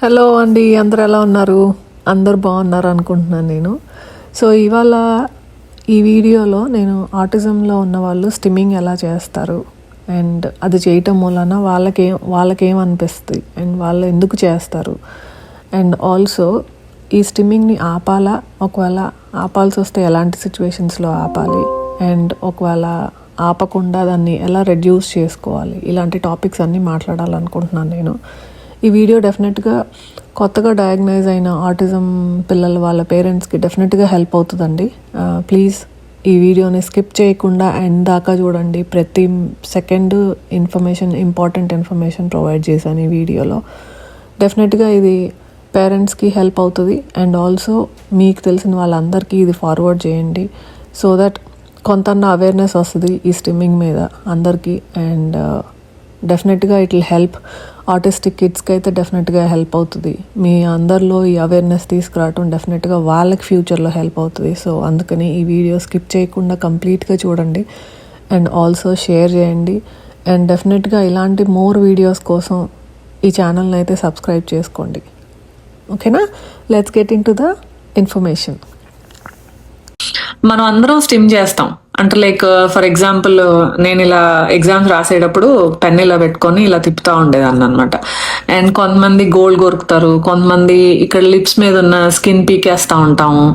Hello అండి, అందరు ఎలా ఉన్నారు? అందరు బాగున్నారు అనుకుంటున్నాను నేను. సో ఇవాళ ఈ వీడియోలో నేను ఆటిజంలో ఉన్న వాళ్ళు స్టిమ్మింగ్ ఎలా చేస్తారు అండ్ అది చేయటం మూలన వాళ్ళకేం అనిపిస్తుంది అండ్ వాళ్ళు ఎందుకు చేస్తారు అండ్ ఆల్సో ఈ స్టిమ్మింగ్ని ఆపాలా, ఒకవేళ ఆపాల్సి వస్తే ఎలాంటి సిచ్యువేషన్స్లో ఆపాలి అండ్ ఒకవేళ ఆపకుండా దాన్ని ఎలా రెడ్యూస్ చేసుకోవాలి, ఇలాంటి టాపిక్స్ అన్నీ మాట్లాడాలనుకుంటున్నాను నేను. ఈ వీడియో డెఫినెట్గా కొత్తగా డయాగ్నైజ్ అయిన ఆటిజం పిల్లలు వాళ్ళ పేరెంట్స్కి డెఫినెట్గా హెల్ప్ అవుతుందండి. ప్లీజ్ ఈ వీడియోని స్కిప్ చేయకుండా ఎండ్ దాకా చూడండి. ప్రతి సెకండ్ ఇంపార్టెంట్ ఇన్ఫర్మేషన్ ప్రొవైడ్ చేశాను ఈ వీడియోలో. డెఫినెట్గా ఇది పేరెంట్స్కి హెల్ప్ అవుతుంది అండ్ ఆల్సో మీకు తెలిసిన వాళ్ళందరికీ ఇది ఫార్వర్డ్ చేయండి సో దట్ కొంత అవేర్నెస్ వస్తుంది ఈ స్టిమ్మింగ్ మీద అందరికీ. అండ్ డెఫినెట్గా ఇట్ విల్ హెల్ప్ ఆటిస్టిక్ కిడ్స్కి అయితే డెఫినెట్గా హెల్ప్ అవుతుంది. మీ అందరిలో ఈ అవేర్నెస్ తీసుకురావటం డెఫినెట్గా వాళ్ళకి ఫ్యూచర్లో హెల్ప్ అవుతుంది. సో అందుకని ఈ వీడియో స్కిప్ చేయకుండా కంప్లీట్గా చూడండి అండ్ ఆల్సో షేర్ చేయండి. అండ్ డెఫినెట్గా ఇలాంటి మోర్ వీడియోస్ కోసం ఈ ఛానల్ని అయితే సబ్స్క్రైబ్ చేసుకోండి. ఓకేనా? Let's get in to the information. మనం అందరం స్టిమ్ చేస్తాం. అంటే లైక్ ఫర్ ఎగ్జాంపుల్ నేను ఇలా ఎగ్జామ్స్ రాసేటప్పుడు పెన్ ఇలా పెట్టుకొని ఇలా తిప్పుతా ఉండేదాన్ని అనమాట. అండ్ కొంతమంది గోల్డ్ కొరుకుతారు, కొంతమంది ఇక్కడ లిప్స్ మీద ఉన్న స్కిన్ పీకేస్తా ఉంటాము.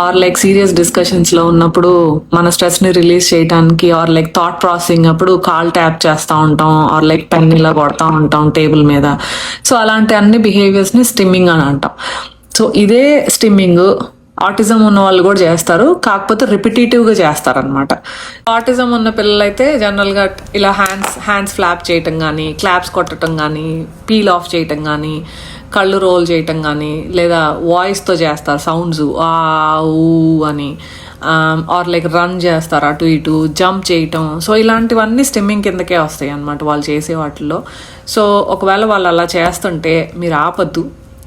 ఆర్ లైక్ సీరియస్ డిస్కషన్స్ లో ఉన్నప్పుడు మన స్ట్రెస్ ని రిలీజ్ చేయడానికి ఆర్ లైక్ థాట్ ప్రాసెసింగ్ అప్పుడు కాల్ ట్యాప్ చేస్తూ ఉంటాం ఆర్ లైక్ పెన్ ఇలా కొడతా ఉంటాం టేబుల్ మీద. సో అలాంటి అన్ని బిహేవియర్స్ ని స్టిమ్మింగ్ అని అంటాం. సో ఇదే స్టిమ్మింగ్ ఆటిజం ఉన్న వాళ్ళు కూడా చేస్తారు, కాకపోతే రిపిటేటివ్గా చేస్తారనమాట. ఆటిజం ఉన్న పిల్లలైతే జనరల్గా ఇలా హ్యాండ్స్ ఫ్లాప్ చేయటం కానీ, క్లాప్స్ కొట్టడం కానీ, పీల్ ఆఫ్ చేయటం కానీ, కళ్ళు రోల్ చేయటం కానీ, లేదా వాయిస్తో చేస్తారు సౌండ్స్ ఆ ఊ అని, ఆర్ లైక్ రన్ చేస్తారు అటు ఇటు, జంప్ చేయటం. సో ఇలాంటివన్నీ స్టిమ్మింగ్ కిందకే వస్తాయి అనమాట వాళ్ళు చేసే వాటిల్లో. సో ఒకవేళ వాళ్ళు అలా చేస్తుంటే మీరు ఆపద్దు.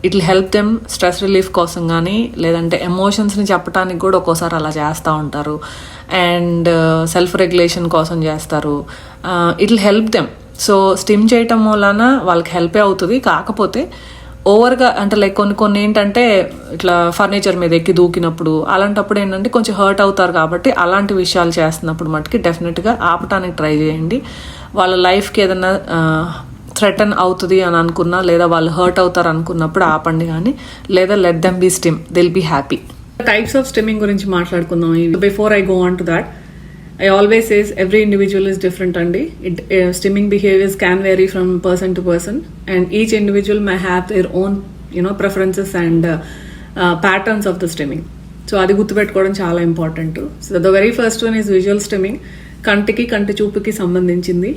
It will help them stress relief కోసం కానీ, లేదంటే ఎమోషన్స్ని చెప్పడానికి కూడా ఒక్కోసారి అలా చేస్తూ ఉంటారు. అండ్ సెల్ఫ్ రెగ్యులేషన్ కోసం చేస్తారు. It will help them. So stim చేయటం వలన వాళ్ళకి హెల్పే అవుతుంది. కాకపోతే ఓవర్గా అంటే లైక్ కొన్ని ఏంటంటే ఇట్లా ఫర్నిచర్ మీద ఎక్కి దూకినప్పుడు అలాంటప్పుడు ఏంటంటే కొంచెం హర్ట్ అవుతారు. కాబట్టి అలాంటి విషయాలు చేస్తున్నప్పుడు మటుకి డెఫినెట్గా ఆపటానికి ట్రై చేయండి. వాళ్ళ లైఫ్కి ఏదైనా థ్రెటన్ అవుతుంది అని అనుకున్నా, లేదా వాళ్ళు హర్ట్ అవుతారు అనుకున్నప్పుడు ఆపండి. కానీ లేదా let them be stim, they'll be happy. Types of stimming గురించి మాట్లాడుకుందాం. Before I go on to that, I always says every individual is different అండి. Stimming behaviours can vary from person to person and each individual may have their own preferences and patterns of the stimming. So అది గుర్తుపెట్టుకోవడం చాలా important. So the very first one is visual stimming. కంటి చూపుకి సంబంధించింది.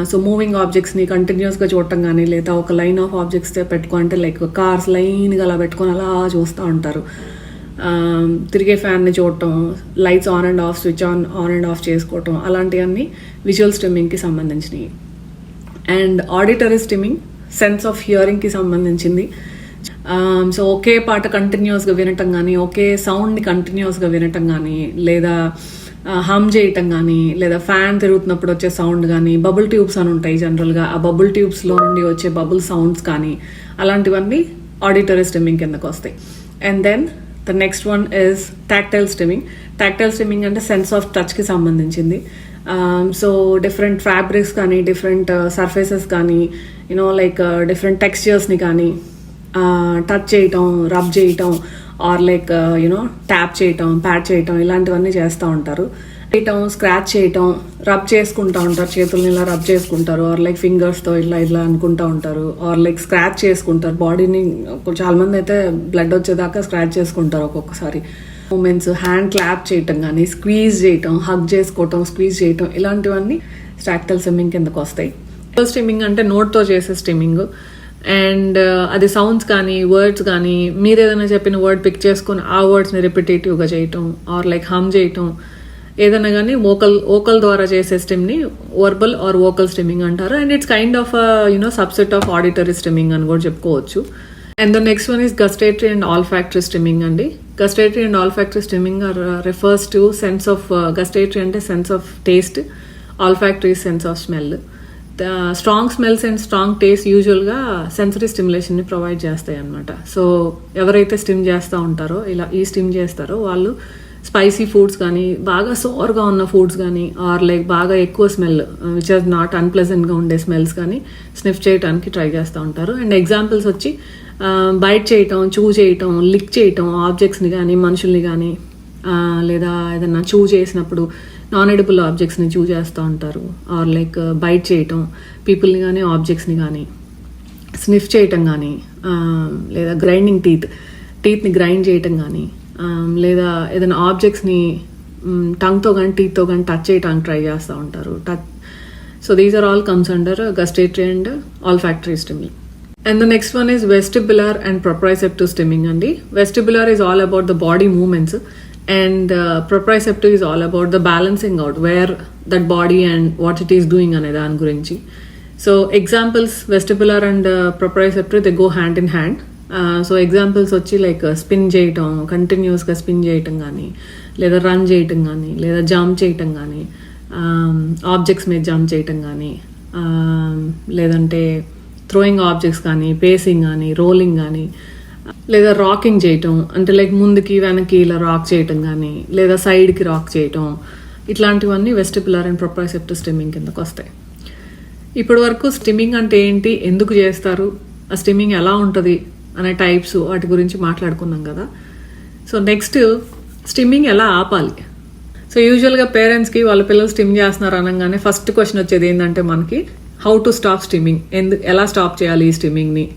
So moving ఆబ్జెక్ట్స్ని కంటిన్యూస్గా చూడటం కానీ, లేదా ఒక లైన్ ఆఫ్ ఆబ్జెక్ట్స్ పెట్టుకుంటే లైక్ కార్స్ లైన్గా అలా పెట్టుకొని అలా చూస్తూ ఉంటారు. తిరిగే ఫ్యాన్ని చూడటం, lights on and off, switch on and off చేసుకోవటం, అలాంటివన్నీ విజువల్ స్టిమ్మింగ్కి సంబంధించినవి. And auditory stimming sense of హియరింగ్కి సంబంధించింది. సో ఒకే పాట కంటిన్యూస్గా వినటం కానీ, ఒకే సౌండ్ని కంటిన్యూస్గా వినటం కానీ, లేదా హమ్ చేయటం కానీ, లేదా ఫ్యాన్ తిరుగుతున్నప్పుడు వచ్చే సౌండ్ కానీ, బబుల్ ట్యూబ్స్ అని ఉంటాయి జనరల్గా, ఆ బబుల్ ట్యూబ్స్లో నుండి వచ్చే బబుల్ సౌండ్స్ కానీ, అలాంటివన్నీ ఆడిటరీ స్టిమ్మింగ్ కిందకు వస్తాయి. And then the next one is tactile stimming. Tactile stimming అంటే సెన్స్ ఆఫ్ టచ్కి సంబంధించింది. సో డిఫరెంట్ ఫ్యాబ్రిక్స్ కానీ, డిఫరెంట్ సర్ఫేసెస్ కానీ, లైక్ డిఫరెంట్ టెక్స్చర్స్ని కానీ టచ్ చేయటం, రబ్ చేయటం, ఆర్ లైక్ ట్యాప్ చేయటం, ప్యాట్ చేయటం, ఇలాంటివన్నీ చేస్తూ ఉంటారు. స్క్రాచ్ చేయటం, రబ్ చేసుకుంటూ ఉంటారు, చేతుల్ని ఇలా రబ్ చేసుకుంటారు, ఆర్ లైక్ ఫింగర్స్తో ఇలా అనుకుంటూ ఉంటారు, ఆర్ లైక్ స్క్రాచ్ చేసుకుంటారు బాడీని. చాలా మంది అయితే బ్లడ్ వచ్చేదాకా స్క్రాచ్ చేసుకుంటారు ఒక్కొక్కసారి. మూమెంట్స్, హ్యాండ్ క్లాప్ చేయటం కానీ, స్క్వీజ్ చేయటం, హగ్ చేసుకోవటం, స్క్వీజ్ చేయటం, ఇలాంటివన్నీ టాక్టైల్ స్టిమ్మింగ్ కిందకు వస్తాయి. స్టిమ్మింగ్ అంటే నోట్తో చేసే స్టిమ్మింగ్. అండ్ అది సౌండ్స్ కానీ, వర్డ్స్ కానీ, మీరు ఏదైనా చెప్పిన వర్డ్ పిక్ చేసుకొని ఆ వర్డ్స్ని రిపిటేటివ్గా చేయటం, ఆర్ లైక్ హమ్ చేయటం, ఏదైనా కానీ ఓకల్ ద్వారా చేసే స్టిమ్ని వర్బల్ ఆర్ వోకల్ స్టిమ్మింగ్ అంటారు. And it's kind of subset of auditory stimming అని కూడా చెప్పుకోవచ్చు. And the next one is gustatory and olfactory stimming అండి. Gustatory and olfactory stimming refers to sense of gustatory అంటే sense of taste, olfactory sense of smell. Strong smells and strong taste యూజువల్గా sensory స్టిమ్యులేషన్ని provide చేస్తాయి అన్నమాట. So ఎవరైతే స్టిమ్ చేస్తూ ఉంటారో ఇలా ఈ స్టిమ్ చేస్తారో వాళ్ళు స్పైసీ ఫుడ్స్ కానీ బాగా సోర్గా ఉన్న ఫుడ్స్ కానీ ఆర్ లైక్ బాగా ఎక్కువ స్మెల్ విచ్ ఆర్ నాట్ అన్ప్లెజెంట్గా ఉండే స్మెల్స్ కానీ స్నిఫ్ చేయడానికి ట్రై చేస్తూ ఉంటారు. అండ్ ఎగ్జాంపుల్స్ వచ్చి బైట్ చేయటం, చూ చేయటం, లిక్ చేయటం ఆబ్జెక్ట్స్ని కానీ మనుషుల్ని కానీ లేదా ఏదన్నా చూ చేసినప్పుడు నాన్ ఎడిబుల్ ఆబ్జెక్ట్స్ని చూ చేస్తూ ఉంటారు. ఆర్ లైక్ బైట్ చేయటం పీపుల్ని కానీ ఆబ్జెక్ట్స్ని కానీ, స్నిఫ్ చేయటం కానీ, లేదా గ్రైండింగ్ టీత్ని గ్రైండ్ చేయటం కానీ, లేదా ఏదైనా ఆబ్జెక్ట్స్ని టంగ్తో కానీ టీత్తో కానీ టచ్ చేయడానికి ట్రై చేస్తూ ఉంటారు. So these are all comes under gustatory and olfactory stimming. And the next one is vestibular and proprioceptive stimming andi. Vestibular is all about the body movements and proprioceptive is all about the balancing out where that body and what it is doing ane dan gurinchi. So examples vestibular and proprioceptive they go hand in hand. So examples వచ్చి like spin చేయటం, కంటిన్యూస్గా spin చేయటం కానీ, లేదా run చేయటం కానీ, లేదా jump చేయటం కానీ, ఆబ్జెక్ట్స్ మీద జంప్ చేయటం కానీ, లేదంటే థ్రోయింగ్ ఆబ్జెక్ట్స్ కానీ, పేసింగ్ కానీ, రోలింగ్ కానీ, లేదా రాకింగ్ చేయటం అంటే లైక్ ముందుకి వెనక్కి ఇలా రాక్ చేయటం కానీ, లేదా సైడ్కి రాక్ చేయటం, ఇట్లాంటివన్నీ వెస్టిబులర్ అండ్ ప్రొప్రాసెప్టివ్ స్టిమ్మింగ్ కిందకు వస్తాయి. ఇప్పటి వరకు స్టిమ్మింగ్ అంటే ఏంటి, ఎందుకు చేస్తారు, ఆ స్టిమ్మింగ్ ఎలా ఉంటుంది అనే టైప్స్ వాటి గురించి మాట్లాడుకున్నాం కదా. సో నెక్స్ట్ స్టిమ్మింగ్ ఎలా ఆపాలి. సో యూజువల్గా పేరెంట్స్కి వాళ్ళ పిల్లలు స్టిమ్ చేస్తున్నారు అనగానే ఫస్ట్ క్వశ్చన్ వచ్చేది ఏంటంటే మనకి హౌ టు స్టాప్ స్టిమ్మింగ్, ఎలా స్టాప్ చేయాలి ఈ స్టిమ్మింగ్ని.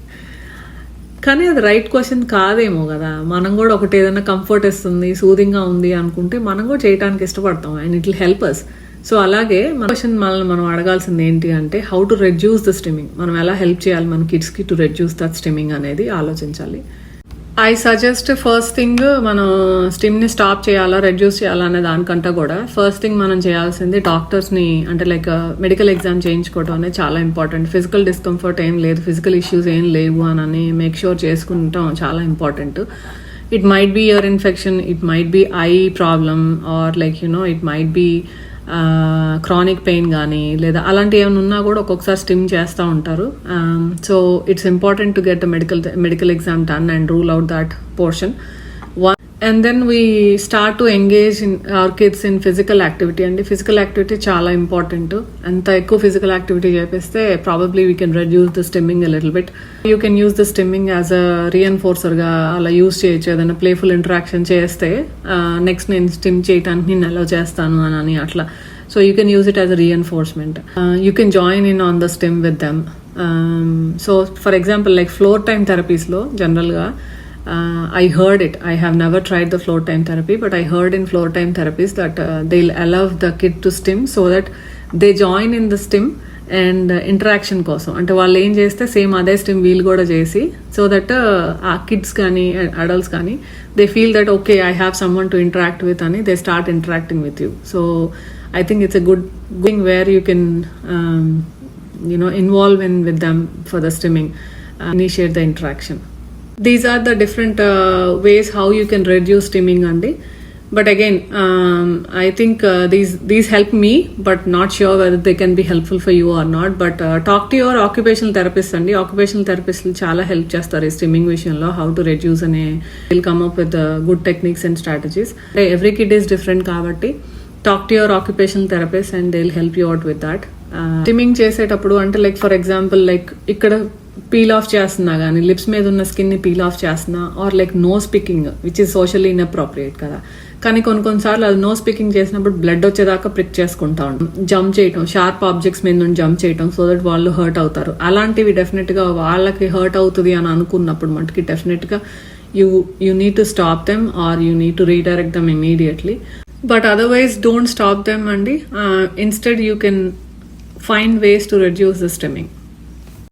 కానీ అది రైట్ క్వశ్చన్ కాదేమో కదా. మనం కూడా ఒకటి ఏదైనా కంఫర్ట్ ఇస్తుంది, సూదింగ్గా ఉంది అనుకుంటే మనం కూడా చేయడానికి ఇష్టపడతాం and it will help us. So అలాగే మన క్వశ్చన్ మనం అడగాల్సింది ఏంటి అంటే how to reduce the stimming, మనం ఎలా హెల్ప్ చేయాలి మన కిడ్స్కి టు రెడ్యూస్ దట్ స్టిమ్మింగ్ అనేది ఆలోచించాలి. ఐ సజెస్ట్ ఫస్ట్ థింగ్ మనం స్టిమ్ని స్టాప్ చేయాలా రెడ్యూస్ చేయాలా అనే దానికంటే కూడా ఫస్ట్ థింగ్ మనం చేయాల్సింది డాక్టర్స్ని అంటే లైక్ మెడికల్ ఎగ్జామ్ చేయించుకోవడం అనేది చాలా ఇంపార్టెంట్. ఫిజికల్ డిస్కంఫర్ట్ ఏం లేదు, ఫిజికల్ ఇష్యూస్ ఏం లేవు అని మేక్ షూర్ చేసుకుంటాం చాలా important. It might be here infection, it might be eye problem or like it might be chronic pain కానీ లేదా అలాంటివి ఏమైనా ఉన్నా కూడా ఒక్కొక్కసారి స్టిమ్ చేస్తూ ఉంటారు. So it's important to get medical exam done and rule out that portion. And then we start to engage in our kids in physical activity అండి. ఫిజికల్ యాక్టివిటీ చాలా ఇంపార్టెంట్. ఎంత ఎక్కువ ఫిజికల్ యాక్టివిటీ చేపిస్తే probably we can reduce the stimming a little bit. You can use the stimming as a రీఎన్ఫోర్సర్గా అలా use చేయొచ్చు. ఏదైనా playful interaction చేస్తే నెక్స్ట్ నేను స్టిమ్ చేయడానికి నేను అలౌ చేస్తాను అని అట్లా. So you can use it as a reinforcement. You can join in on the stim with them. So for example like floor time థెరపీస్లో జనరల్గా I heard it. I have never tried the floor time therapy, but I heard in floor time therapies that they'll allow the kid to stim so that they join in the stim and interaction కోసం అంటే వాళ్ళు ఏం చేస్తే same అదే స్టిమ్ వీళ్ళు కూడా చేసి so that ఆ కిడ్స్ కానీ అడల్ట్స్ కానీ they feel that okay I have someone to interact with అని they start interacting with you. So I think it's a good thing where you can involve in with them for the stimming, initiate the interaction. These are the different ways how you can reduce stimming andi. But again I think these help me but not sure whether they can be helpful for you or not. But talk to your occupational therapist andi. Occupational therapist chaala help chestaru stimming vishayamlo how to reduce ane will come up with good techniques and strategies. Every kid is different kabatti talk to your occupational therapist and they'll help you out with that. Stimming చేసేటప్పుడు అంటే like for example like ఇక్కడ peel off చేస్తున్నా కానీ lips మీద ఉన్న స్కిన్ని peel off చేస్తున్నా or like nose picking which is socially inappropriate కదా. కానీ కొన్నిసార్లు అది నోస్ పికింగ్ చేసినప్పుడు బ్లడ్ వచ్చేదాకా ప్రిక్ చేసుకుంటా ఉంటాం. జంప్ చేయటం, షార్ప్ ఆబ్జెక్ట్స్ మీద నుండి జంప్ చేయటం సో దట్ వాళ్ళు హర్ట్ అవుతారు. అలాంటివి డెఫినెట్గా వాళ్ళకి హర్ట్ అవుతుంది అని అనుకున్నప్పుడు మటుకి డెఫినెట్గా you need to stop them or you need to redirect them immediately. But otherwise don't stop them అండి. Instead you can find ways to reduce the stimming.